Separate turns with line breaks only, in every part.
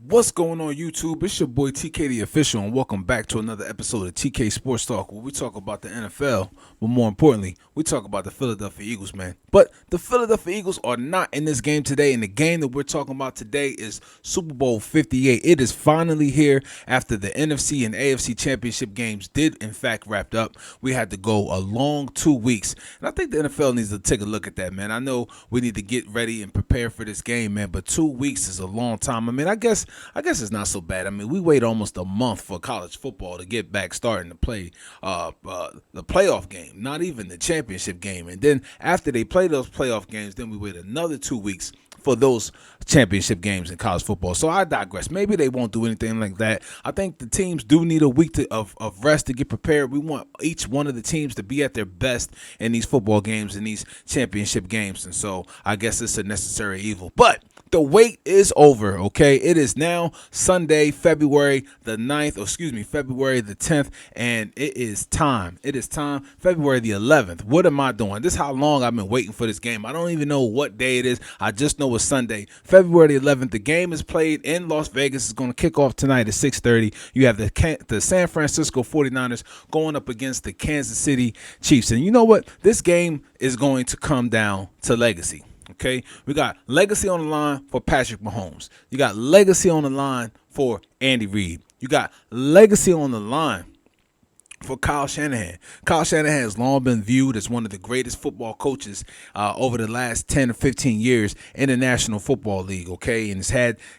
What's going on, YouTube? It's your boy TK the Official, and welcome back to another episode of TK Sports Talk, where we talk about the NFL, but more importantly, we talk about the Philadelphia Eagles, man. But the Philadelphia Eagles are not in this game today, and the game that we're talking about today is Super Bowl 58. It is finally here after the NFC and AFC championship games did, in fact, wrapped up. We had to go a long 2 weeks, and I think the NFL needs to take a look at that, man. I know we need to get ready and prepare for this game, man, but 2 weeks is a long time. I mean, I guess it's not so bad. I mean, we wait almost a month for college football to get back starting to play the playoff game, not even the championship game. And then after they play those playoff games, then we wait another 2 weeks for those championship games in college football. So I digress. Maybe they won't do anything like that. I think the teams do need a week of rest to get prepared. We want each one of the teams to be at their best in these football games and these championship games. And so I guess it's a necessary evil. But the wait is over, okay? It is now Sunday, February the 9th, February the 10th, and it is time. It is time, February the 11th. What am I doing? This is how long I've been waiting for this game. I don't even know what day it is. I just know it's Sunday, February the 11th. The game is played in Las Vegas. It's going to kick off tonight at 6:30. You have the San Francisco 49ers going up against the Kansas City Chiefs. And you know what? This game is going to come down to legacy. Okay, we got legacy on the line for Patrick Mahomes. You got legacy on the line for Andy Reid. You got legacy on the line for Kyle Shanahan. Kyle Shanahan has long been viewed as one of the greatest football coaches over the last 10 or 15 years in the National Football League, okay? And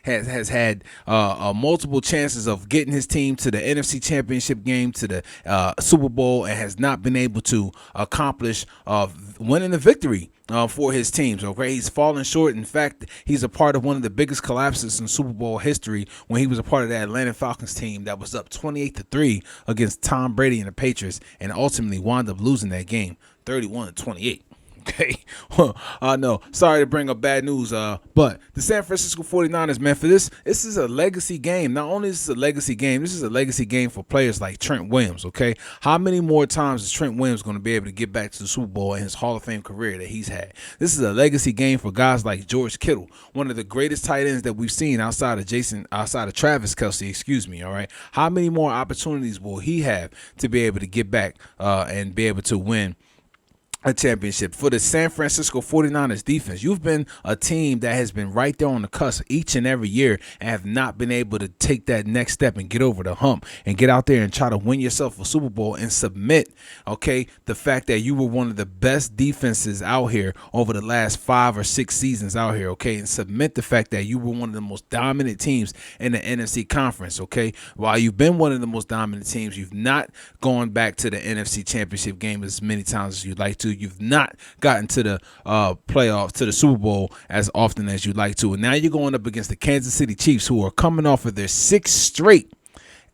has had multiple chances of getting his team to the NFC Championship game, to the Super Bowl, and has not been able to accomplish winning the victory for his teams. Okay, he's fallen short. In fact, he's a part of one of the biggest collapses in Super Bowl history when he was a part of that Atlanta Falcons team that was up 28-3 against Tom Brady and the Patriots, and ultimately wound up losing that game 31-28. Okay, I know. Sorry to bring up bad news, but the San Francisco 49ers, man, for this is a legacy game. Not only is this a legacy game, this is a legacy game for players like Trent Williams, okay? How many more times is Trent Williams going to be able to get back to the Super Bowl in his Hall of Fame career that he's had? This is a legacy game for guys like George Kittle, one of the greatest tight ends that we've seen outside of Travis Kelce, all right? How many more opportunities will he have to be able to get back and be able to win a championship? For the San Francisco 49ers defense, you've been a team that has been right there on the cusp each and every year and have not been able to take that next step and get over the hump and get out there and try to win yourself a Super Bowl and submit, okay, the fact that you were one of the best defenses out here over the last 5 or 6 seasons out here, okay, and submit the fact that you were one of the most dominant teams in the NFC conference, okay? While you've been one of the most dominant teams, you've not gone back to the NFC championship game as many times as you'd like to. You've not gotten to the playoffs, to the Super Bowl as often as you'd like to. And now you're going up against the Kansas City Chiefs, who are coming off of their 6th straight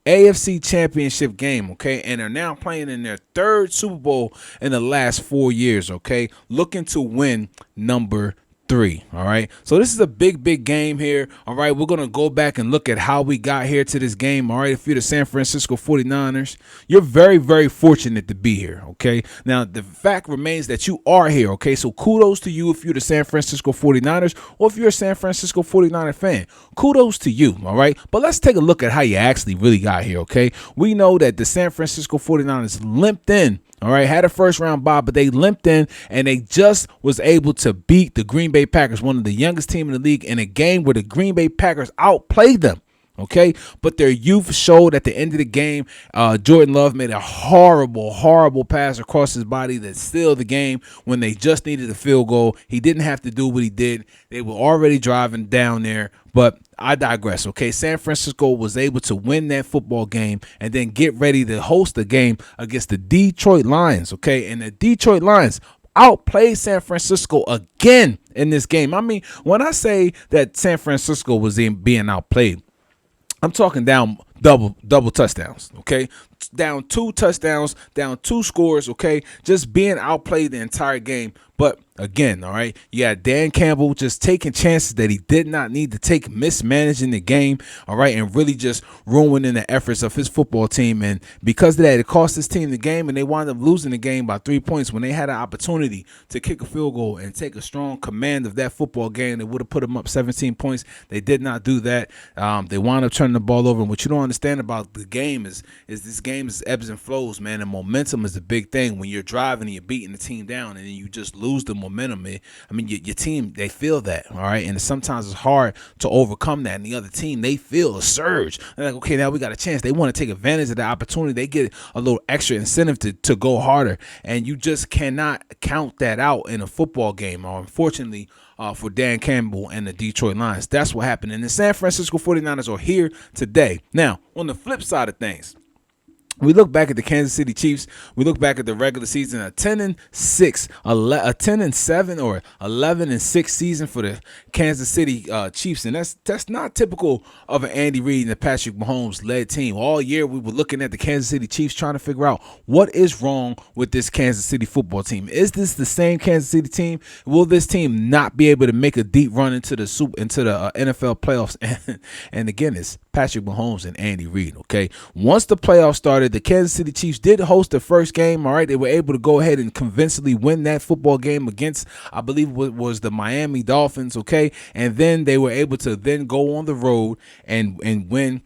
AFC championship game, okay? And are now playing in their 3rd Super Bowl in the last 4 years, okay? Looking to win number 3, all right? So this is a big game here, all right? We're going to go back and look at how we got here to this game, all right? If you're the San Francisco 49ers, you're very fortunate to be here, okay? Now, the fact remains that you are here, okay? So kudos to you if you're the San Francisco 49ers or if you're a San Francisco 49er fan. Kudos to you, all right? But let's take a look at how you actually really got here, okay? We know that the San Francisco 49ers limped in, all right, had a first-round bye, but they limped in, and they just was able to beat the Green Bay Packers, one of the youngest team in the league, in a game where the Green Bay Packers outplayed them. Okay, but their youth showed at the end of the game. Jordan Love made a horrible pass across his body that sealed the game when they just needed a field goal. He didn't have to do what he did. They were already driving down there, but I digress. Okay, San Francisco was able to win that football game and then get ready to host the game against the Detroit Lions. Okay, and the Detroit Lions outplayed San Francisco again in this game. I mean, when I say that San Francisco was being outplayed, I'm talking down double touchdowns, okay? Down 2 touchdowns, down 2 scores, okay? Just being outplayed the entire game. But again, all right? You had Dan Campbell just taking chances that he did not need to take, mismanaging the game, all right, and really just ruining the efforts of his football team. And because of that, it cost his team the game, and they wound up losing the game by 3 points when they had an opportunity to kick a field goal and take a strong command of that football game that would have put them up 17 points. They did not do that. They wound up turning the ball over. And what you don't understand about the game is this game is ebbs and flows, man. And momentum is a big thing. When you're driving and you're beating the team down and then you just lose the momentum, your team, they feel that, all right? And sometimes it's hard to overcome that. And the other team, they feel a surge. They're like, okay, now we got a chance. They want to take advantage of the opportunity. They get a little extra incentive to go harder. And you just cannot count that out in a football game. Or unfortunately, for Dan Campbell and the Detroit Lions, that's what happened. And the San Francisco 49ers are here today. Now, on the flip side of things, we look back at the Kansas City Chiefs. We look back at the regular season, a 10-6, a 10-7, or 11-6 season for the Kansas City Chiefs, and that's not typical of an Andy Reid and the Patrick Mahomes led team. All year we were looking at the Kansas City Chiefs, trying to figure out what is wrong with this Kansas City football team. Is this the same Kansas City team? Will this team not be able to make a deep run into the NFL playoffs? And again, it's Patrick Mahomes and Andy Reid. Okay, once the playoffs started, the Kansas City Chiefs did host the first game. All right, they were able to go ahead and convincingly win that football game against, I believe, what was the Miami Dolphins. Okay, and then they were able to then go on the road and win.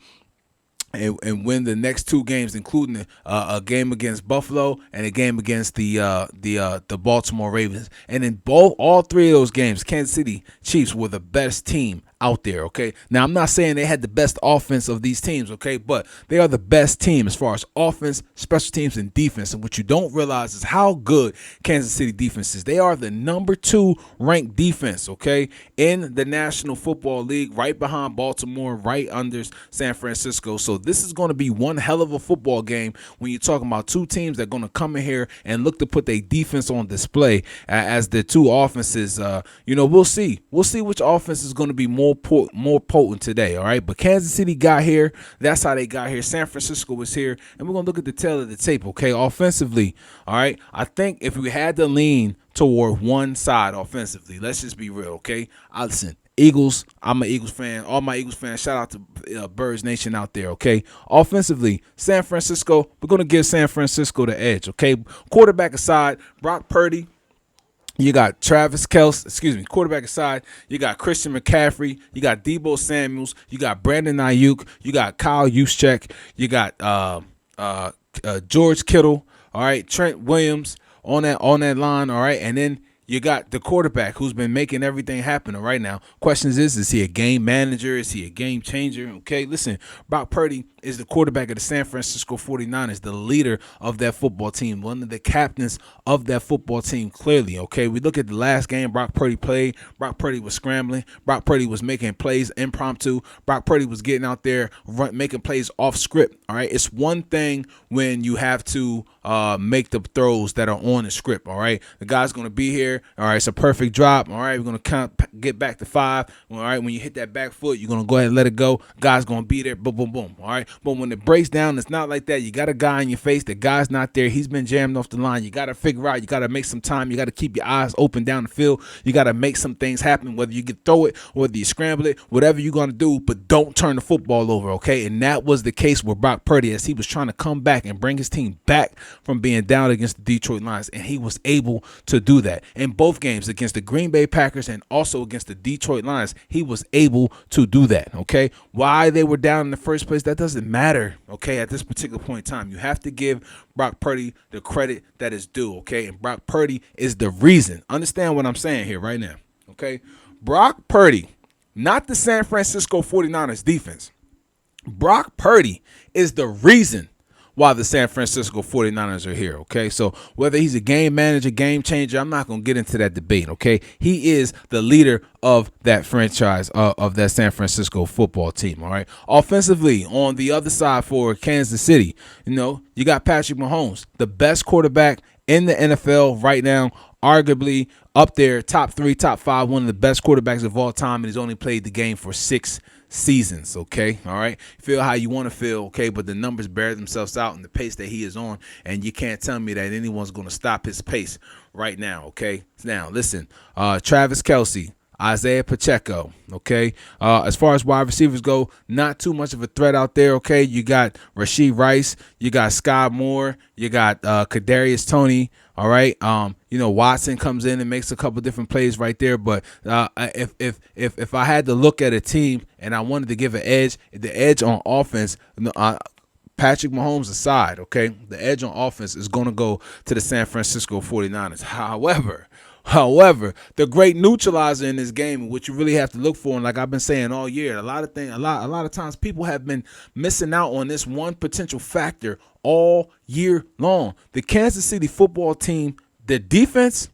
And win the next two games, including a game against Buffalo and a game against the Baltimore Ravens. And in all three of those games, Kansas City Chiefs were the best team out there, okay? Now, I'm not saying they had the best offense of these teams, okay? But they are the best team as far as offense, special teams, and defense. And what you don't realize is how good Kansas City defense is. They are the number 2 ranked defense, okay, in the National Football League, right behind Baltimore, right under San Francisco. So this is going to be one hell of a football game when you're talking about two teams that are going to come in here and look to put their defense on display as the two offenses. We'll see. We'll see which offense is going to be more potent today, all right? But Kansas City got here. That's how they got here. San Francisco was here. And we're going to look at the tail of the tape, okay? Offensively, all right? I think if we had to lean toward one side offensively, let's just be real, okay? Listen, Eagles, I'm an Eagles fan. All my Eagles fans, shout out to Birds Nation out there, okay? Offensively, San Francisco, we're going to give San Francisco the edge, okay? Quarterback aside, Brock Purdy. You got Travis Kelce, quarterback aside. You got Christian McCaffrey. You got Deebo Samuels. You got Brandon Ayuk. You got Kyle Juszczyk. You got George Kittle. All right, Trent Williams on that line. All right, and then you got the quarterback who's been making everything happen right now. Questions is he a game manager? Is he a game changer? Okay, listen, Brock Purdy is the quarterback of the San Francisco 49ers, the leader of that football team, one of the captains of that football team, clearly, okay? We look at the last game Brock Purdy played. Brock Purdy was scrambling. Brock Purdy was making plays impromptu. Brock Purdy was getting out there, making plays off script, all right? It's one thing when you have to make the throws that are on the script, all right? The guy's going to be here, all right? It's a perfect drop, all right? We're going to get back to 5, all right? When you hit that back foot, you're going to go ahead and let it go. Guy's going to be there, boom, boom, boom, all right? But when it breaks down, it's not like that. You got a guy in your face. The guy's not there. He's been jammed off the line. You got to figure out. You got to make some time. You got to keep your eyes open down the field. You got to make some things happen, whether you can throw it, whether you scramble it, whatever you're going to do, but don't turn the football over, okay? And that was the case with Brock Purdy as he was trying to come back and bring his team back from being down against the Detroit Lions, and he was able to do that. In both games, against the Green Bay Packers and also against the Detroit Lions, he was able to do that, okay? Why they were down in the first place, that doesn't matter, okay, at this particular point in time. You have to give Brock Purdy the credit that is due, okay? And Brock Purdy is the reason. Understand what I'm saying here right now, okay? Brock Purdy, not the San Francisco 49ers defense. Brock Purdy is the reason why the San Francisco 49ers are here, okay? So whether he's a game manager, game changer, I'm not going to get into that debate, okay? He is the leader of that franchise, of that San Francisco football team, all right? Offensively, on the other side for Kansas City, you got Patrick Mahomes, the best quarterback in the NFL right now, arguably up there, top 3, top 5, one of the best quarterbacks of all time, and he's only played the game for 6 seasons, okay? All right? Feel how you want to feel, okay? But the numbers bear themselves out in the pace that he is on, and you can't tell me that anyone's going to stop his pace right now, okay? Now, listen, Travis Kelce, Isaiah Pacheco, okay? As far as wide receivers go, not too much of a threat out there, okay? You got Rashee Rice, you got Sky Moore, you got Kadarius Toney, all right? Watson comes in and makes a couple different plays right there, but if I had to look at a team and I wanted to give an edge, the edge on offense, Patrick Mahomes aside, okay, the edge on offense is going to go to the San Francisco 49ers. However, the great neutralizer in this game, which you really have to look for, and like I've been saying all year, a lot of times people have been missing out on this one potential factor all year long. The Kansas City football team, the defense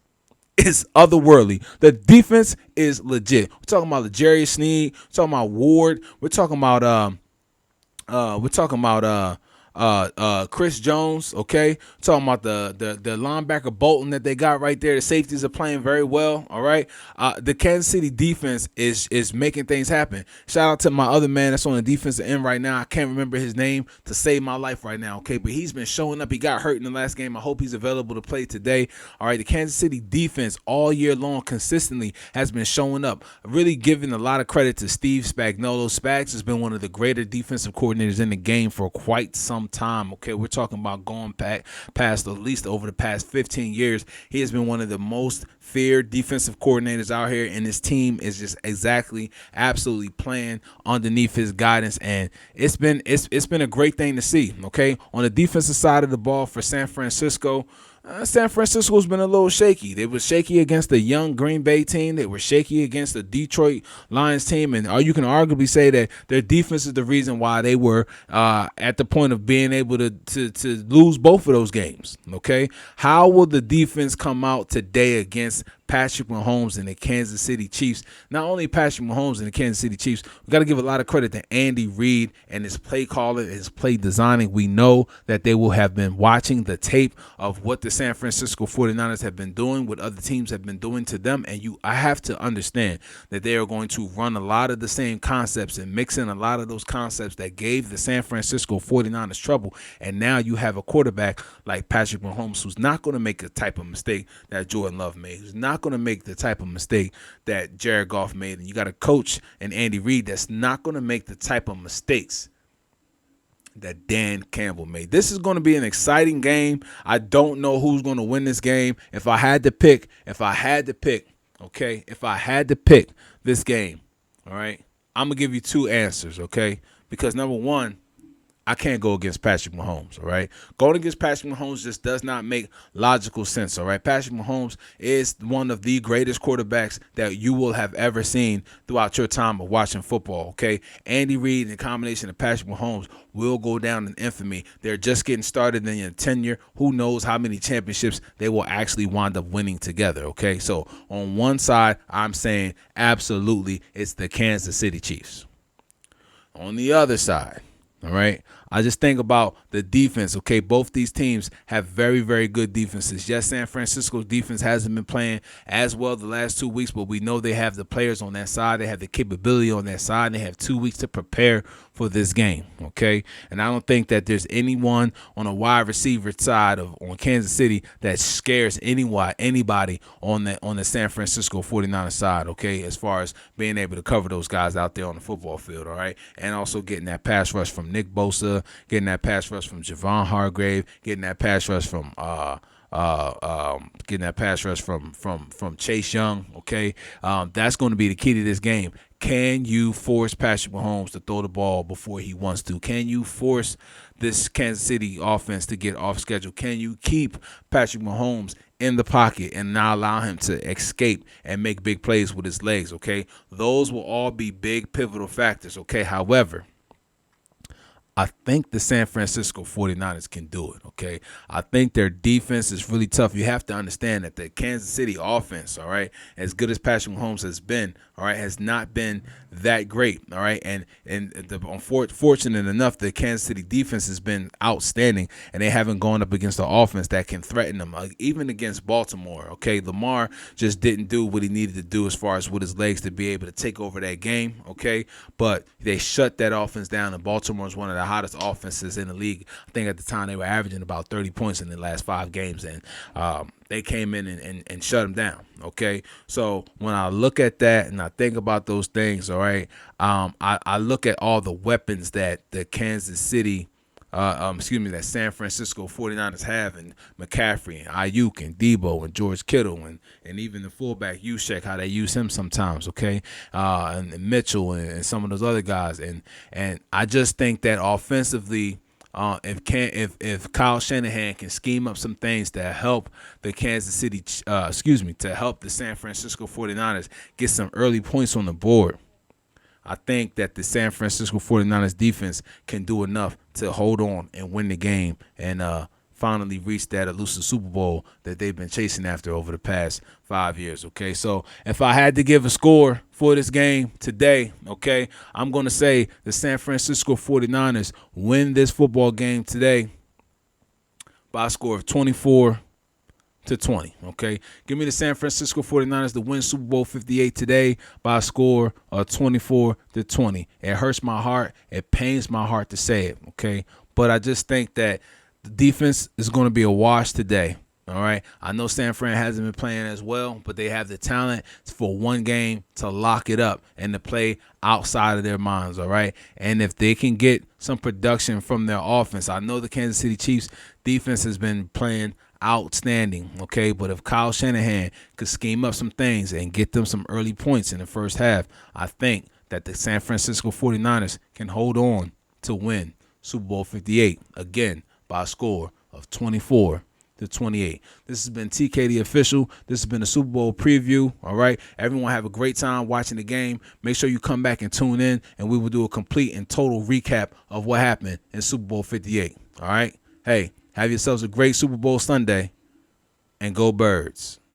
is otherworldly. The defense is legit. We're talking about L'Jarius Sneed, we're talking about Ward, we're talking about Chris Jones, okay? Talking about the linebacker Bolton that they got right there. The safeties are playing very well, all right? The Kansas City defense is making things happen. Shout out to my other man that's on the defensive end right now. I can't remember his name to save my life right now, okay? But he's been showing up. He got hurt in the last game. I hope he's available to play today. All right, the Kansas City defense all year long consistently has been showing up. Really giving a lot of credit to Steve Spagnuolo. Spags has been one of the greater defensive coordinators in the game for quite some time, okay? We're talking about going past at least over the past 15 years. He has been one of the most feared defensive coordinators out here, and his team is just absolutely playing underneath his guidance, and it's been a great thing to see, okay? On the defensive side of the ball for San Francisco, San Francisco's been a little shaky. They were shaky against the young Green Bay team. They were shaky against the Detroit Lions team. And you can arguably say that their defense is the reason why they were at the point of being able to lose both of those games. Okay? How will the defense come out today against Patrick Mahomes and the Kansas City Chiefs? Not only Patrick Mahomes and the Kansas City Chiefs, we got to give a lot of credit to Andy Reid and his play calling, his play designing. We know that they will have been watching the tape of what the San Francisco 49ers have been doing, what other teams have been doing to them, and I have to understand that they are going to run a lot of the same concepts and mix in a lot of those concepts that gave the San Francisco 49ers trouble. And now you have a quarterback like Patrick Mahomes who's not going to make the type of mistake that Jordan Love made, who's not going to make the type of mistake that Jared Goff made. And you got a coach and Andy Reid that's not going to make the type of mistakes that Dan Campbell made. This is going to be an exciting game. I don't know who's going to win this game. If I had to pick this game, all right, I'm going to give you two answers, okay? Because number one, I can't go against Patrick Mahomes, all right? Going against Patrick Mahomes just does not make logical sense, all right? Patrick Mahomes is one of the greatest quarterbacks that you will have ever seen throughout your time of watching football, okay? Andy Reid in combination of Patrick Mahomes will go down in infamy. They're just getting started in their tenure. Who knows how many championships they will actually wind up winning together, okay? So on one side, I'm saying absolutely it's the Kansas City Chiefs. On the other side, all right, I just think about the defense, okay? Both these teams have very, very good defenses. Yes, San Francisco's defense hasn't been playing as well the last 2 weeks, but we know they have the players on that side. They have the capability on that side. And they have 2 weeks to prepare for this game, okay? And I don't think that there's anyone on a wide receiver side on Kansas City that scares anybody on the San Francisco 49ers side, okay, as far as being able to cover those guys out there on the football field, all right? And also getting that pass rush from Nick Bosa, getting that pass rush from Javon Hargrave, getting that pass rush from Chase Young, okay? That's going to be the key to this game. Can you force Patrick Mahomes to throw the ball before he wants to? Can you force this Kansas City offense to get off schedule? Can you keep Patrick Mahomes in the pocket and not allow him to escape and make big plays with his legs, okay? Those will all be big pivotal factors, okay? However, I think the San Francisco 49ers can do it, okay? I think their defense is really tough. You have to understand that the Kansas City offense, all right, as good as Patrick Mahomes has been, all right, has not been that great, all right? And unfortunate enough, the Kansas City defense has been outstanding, and they haven't gone up against the offense that can threaten them, even against Baltimore, okay? Lamar just didn't do what he needed to do as far as with his legs to be able to take over that game, okay? But they shut that offense down, and Baltimore is one of the hottest offenses in the league. I think at the time they were averaging about 30 points in the last 5 games, and they came in and shut them down, okay? So when I look at that and I think about those things, all right, I look at all the weapons that the Kansas City that San Francisco 49ers have, and McCaffrey and Ayuk and Debo and George Kittle and even the fullback Juszczyk, how they use him sometimes, okay, and Mitchell and some of those other guys, and I just think that offensively, if Kyle Shanahan can scheme up some things to help the to help the San Francisco 49ers get some early points on the board, I think that the San Francisco 49ers defense can do enough to hold on and win the game and finally reach that elusive Super Bowl that they've been chasing after over the past 5 years, okay? So if I had to give a score for this game today, okay, I'm going to say the San Francisco 49ers win this football game today by a score of 24-20, okay? Give me the San Francisco 49ers to win Super Bowl 58 today by a score of 24-20. It hurts my heart. It pains my heart to say it, okay? But I just think that the defense is going to be a wash today, all right? I know San Fran hasn't been playing as well, but they have the talent for one game to lock it up and to play outside of their minds, all right? And if they can get some production from their offense, I know the Kansas City Chiefs defense has been playing outstanding, okay? But if Kyle Shanahan could scheme up some things and get them some early points in the first half, I think that the San Francisco 49ers can hold on to win Super Bowl 58 again by a score of 24-28. This has been TK the Official. This has been a Super Bowl preview, all right? Everyone have a great time watching the game. Make sure you come back and tune in, and we will do a complete and total recap of what happened in Super Bowl 58, all right? Hey, have yourselves a great Super Bowl Sunday, and go Birds.